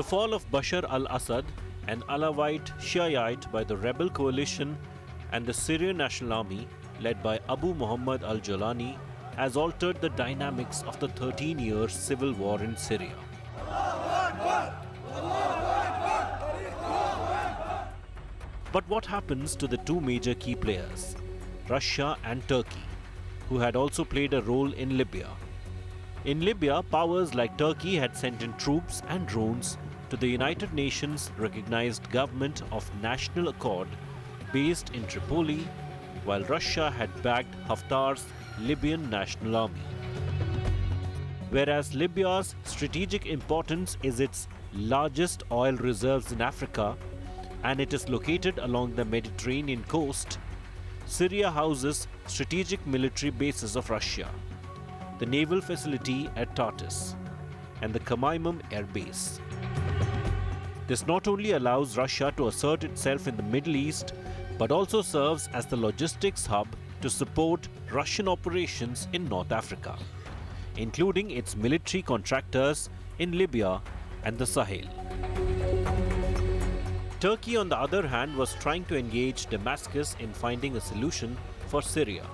The fall of Bashar al-Assad, an Alawite Shiite by the rebel coalition, and the Syrian National Army, led by Abu Muhammad al-Jolani, has altered the dynamics of the 13-year civil war in Syria. But what happens to the two major key players, Russia and Turkey, who had also played a role in Libya? In Libya, powers like Turkey had sent in troops and drones to the United Nations recognized government of National Accord based in Tripoli, while Russia had backed Haftar's Libyan National Army. Whereas Libya's strategic importance is its largest oil reserves in Africa, and it is located along the Mediterranean coast, Syria houses strategic military bases of Russia, the naval facility at Tartus, and the Khmeimim Air Base. This not only allows Russia to assert itself in the Middle East, but also serves as the logistics hub to support Russian operations in North Africa, including its military contractors in Libya and the Sahel. Turkey, on the other hand, was trying to engage Damascus in finding a solution for Syria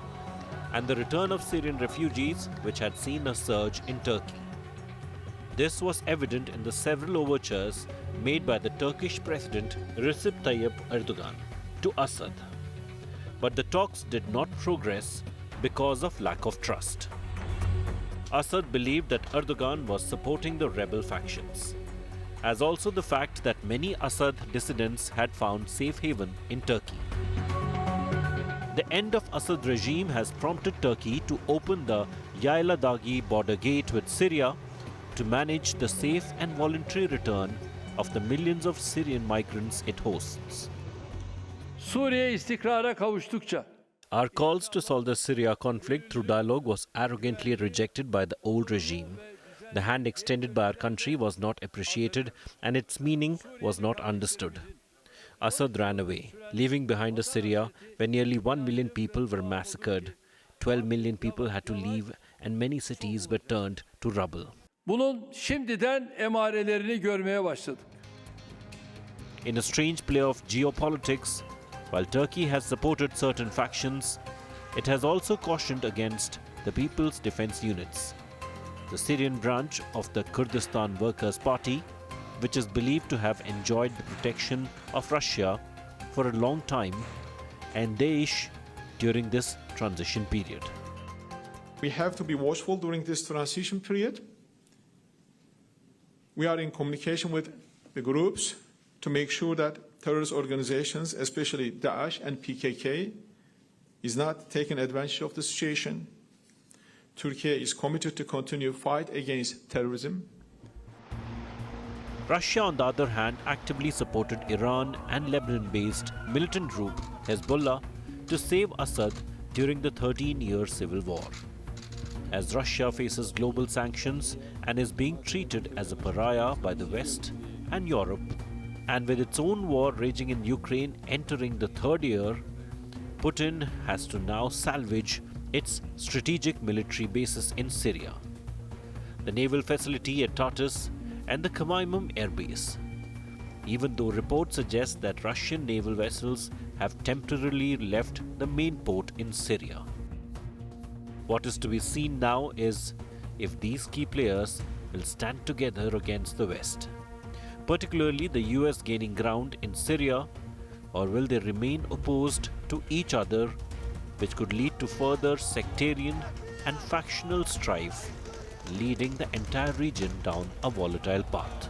and the return of Syrian refugees, which had seen a surge in Turkey. This was evident in the several overtures made by the Turkish President Recep Tayyip Erdogan to Assad. But the talks did not progress because of lack of trust. Assad believed that Erdogan was supporting the rebel factions, as also the fact that many Assad dissidents had found safe haven in Turkey. The end of Assad regime has prompted Turkey to open the Yayladagi border gate with Syria to manage the safe and voluntary return of the millions of Syrian migrants it hosts. Suriye istikrara kavuştukça Our calls to solve the Syria conflict through dialogue was arrogantly rejected by the old regime. The hand extended by our country was not appreciated and its meaning was not understood. Assad ran away, leaving behind a Syria where nearly 1 million people were massacred. 12 million people had to leave and many cities were turned to rubble. bunun şimdiden emarelerini görmeye başladık. In a strange play of geopolitics, while Turkey has supported certain factions, it has also cautioned against the People's Defense Units, the Syrian branch of the Kurdistan Workers' Party, which is believed to have enjoyed the protection of Russia for a long time, and Daesh during this transition period. We have to be watchful during this transition period. We are in communication with the groups to make sure that terrorist organizations, especially Daesh and PKK, is not taking advantage of the situation. Turkey is committed to continue fight against terrorism. Russia, on the other hand, actively supported Iran and Lebanon-based militant group Hezbollah to save Assad during the 13-year civil war. As Russia faces global sanctions and is being treated as a pariah by the West and Europe, and with its own war raging in Ukraine entering the third year, Putin has to now salvage its strategic military bases in Syria, the naval facility at Tartus, and the Khmeimim Air Base, even though reports suggest that Russian naval vessels have temporarily left the main port in Syria. What is to be seen now is if these key players will stand together against the West, particularly the US gaining ground in Syria, or will they remain opposed to each other, which could lead to further sectarian and factional strife, leading the entire region down a volatile path.